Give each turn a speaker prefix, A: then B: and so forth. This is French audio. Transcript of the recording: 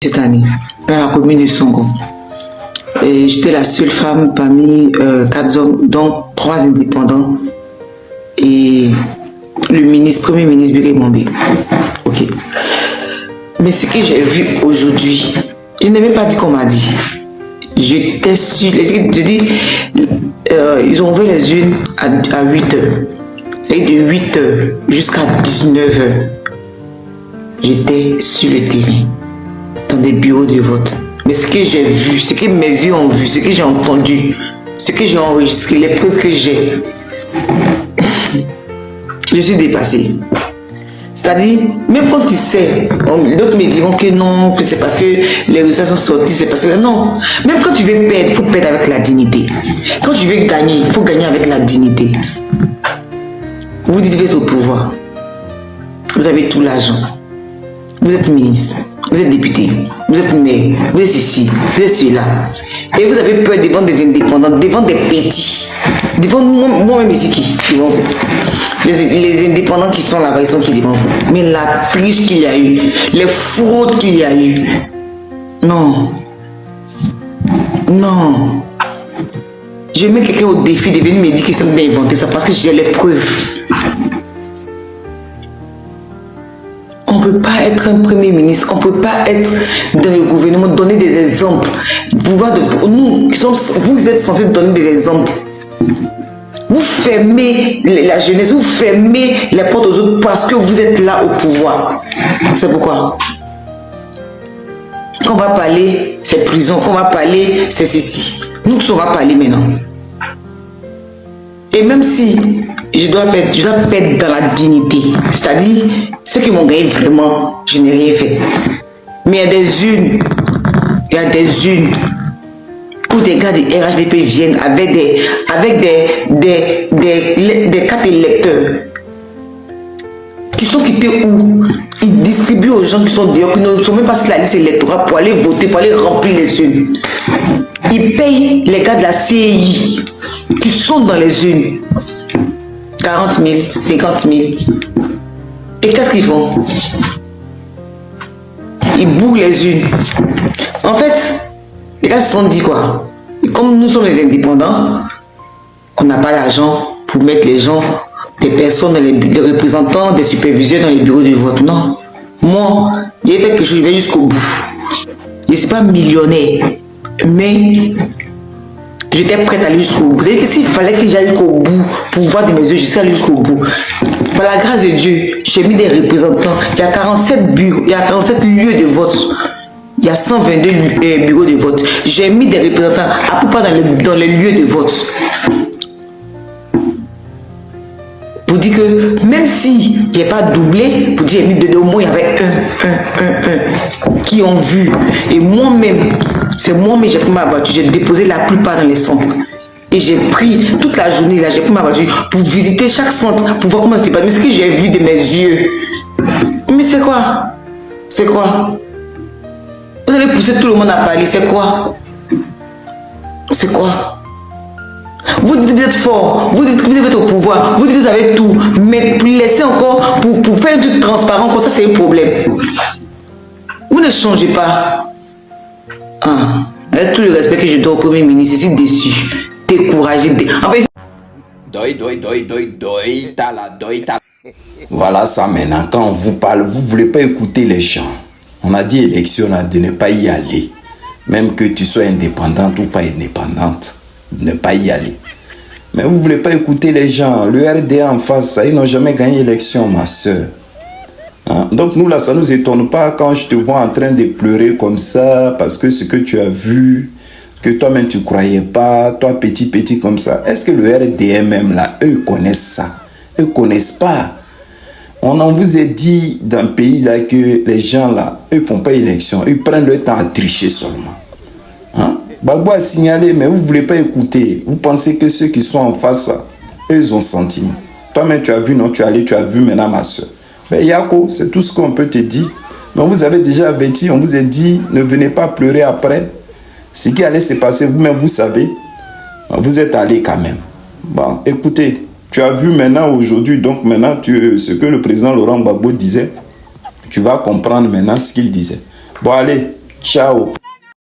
A: Cette année, dans la commune de Songo. J'étais la seule femme parmi 4 hommes, dont 3 indépendants et le premier ministre Biré Mambé. Ok. Mais ce que j'ai vu aujourd'hui, je n'ai même pas dit qu'on m'a dit. J'étais sûre. Je dis, ils ont ouvert les urnes à 8 heures. C'est-à-dire de 8 heures jusqu'à 19 heures. J'étais sur le terrain, dans des bureaux de vote. Mais ce que j'ai vu, ce que mes yeux ont vu, ce que j'ai entendu, ce que j'ai enregistré, les preuves que j'ai, je suis dépassée. C'est-à-dire, même quand tu sais, d'autres me diront que non, que c'est parce que les résultats sont sortis, c'est parce que non. Même quand tu veux perdre, il faut perdre avec la dignité. Quand tu veux gagner, il faut gagner avec la dignité. Vous dites que vous êtes au pouvoir. Vous avez tout l'argent. Vous êtes ministre, vous êtes député, vous êtes maire, vous êtes ici, vous êtes celui-là. Et vous avez peur devant des indépendants, devant des petits, devant moi-même ici qui devant vous. Les indépendants qui sont là-bas, ils sont qui devant vous. Mais la triche qu'il y a eu, les fraudes qu'il y a eu. Non. Non. Je mets quelqu'un au défi de venir me dire qu'ils sont d'inventer ça parce que j'ai les preuves. On ne peut pas être un premier ministre, on ne peut pas être dans le gouvernement, donner des exemples. Vous êtes censés donner des exemples. Vous fermez la jeunesse, vous fermez les portes aux autres parce que vous êtes là au pouvoir. C'est pourquoi. Quand on va parler, c'est prison. Quand on va parler, c'est ceci. Nous tous, on va parler maintenant. Et même si je dois perdre dans la dignité, c'est-à-dire, ceux qui m'ont gagné vraiment, je n'ai rien fait. Mais il y a des unes où des gars de RHDP viennent avec des cartes électeurs qui sont quittés où ils distribuent aux gens qui sont dehors, qui ne sont même pas sur la liste électorale pour aller voter, pour aller remplir les urnes. Ils payent les gars de la CI qui sont dans les urnes 40 000, 50 000. Et qu'est-ce qu'ils font? Ils bourrent les urnes. En fait, les gars se sont dit quoi? Comme nous sommes les indépendants, on n'a pas d'argent pour mettre les gens, des personnes, des représentants, des superviseurs dans les bureaux de vote. Non. Moi, il y a fait quelque chose, je vais jusqu'au bout. Je ne suis pas millionnaire, mais j'étais prête à aller jusqu'au bout. Vous savez que s'il fallait que j'aille jusqu'au bout pour voir de mes yeux, je suis allée jusqu'au bout. Par la grâce de Dieu, j'ai mis des représentants. Il y a 47 bureaux, il y a 47 lieux de vote. Il y a 122 bureaux de vote. J'ai mis des représentants à peu près dans les lieux de vote. Pour dire que même s'il n'y a pas doublé, pour dire au moins il y avait un qui ont vu. Et moi-même, c'est moi-même, j'ai pris ma voiture, j'ai déposé la plupart dans les centres. Et j'ai pris toute la journée là, j'ai pris ma voiture pour visiter chaque centre, pour voir comment ça se passe. Mais ce que j'ai vu de mes yeux, mais c'est quoi? C'est quoi? Vous allez pousser tout le monde à parler, c'est quoi? C'est quoi? Vous dites que vous êtes fort, vous dites que vous êtes au pouvoir, vous dites que vous avez tout, mais laissez encore, pour faire du transparent, comme ça c'est un problème. Vous ne changez pas. Ah, avec tout le respect que je dois au Premier ministre, je suis déçu, découragé.
B: Voilà ça maintenant, quand on vous parle, vous ne voulez pas écouter les gens. On a dit élection de ne pas y aller. Même que tu sois indépendante ou pas indépendante, ne pas y aller. Mais vous ne voulez pas écouter les gens. Le RDA en face, ils n'ont jamais gagné l'élection, ma soeur. Hein? Donc nous là, ça ne nous étonne pas quand je te vois en train de pleurer comme ça, parce que ce que tu as vu, que toi-même tu ne croyais pas, toi petit comme ça. Est-ce que le RDA même là, eux connaissent ça? Eux ne connaissent pas. On en vous a dit dans le pays là que les gens là, eux ne font pas élection, ils prennent le temps à tricher seulement. Hein? Bagbo a signalé, mais vous ne voulez pas écouter. Vous pensez que ceux qui sont en face, eux, ils ont senti. Toi-même, tu as vu, non, tu es allé, tu as vu maintenant ma soeur. Mais Yako, c'est tout ce qu'on peut te dire. Donc vous avez déjà averti, on vous a dit, ne venez pas pleurer après. Ce qui allait se passer, vous-même, vous savez. Vous êtes allé quand même. Bon, écoutez. Tu as vu maintenant aujourd'hui, donc maintenant, ce que le président Laurent Gbagbo disait, Tu vas comprendre maintenant ce qu'il disait. Bon, allez, ciao.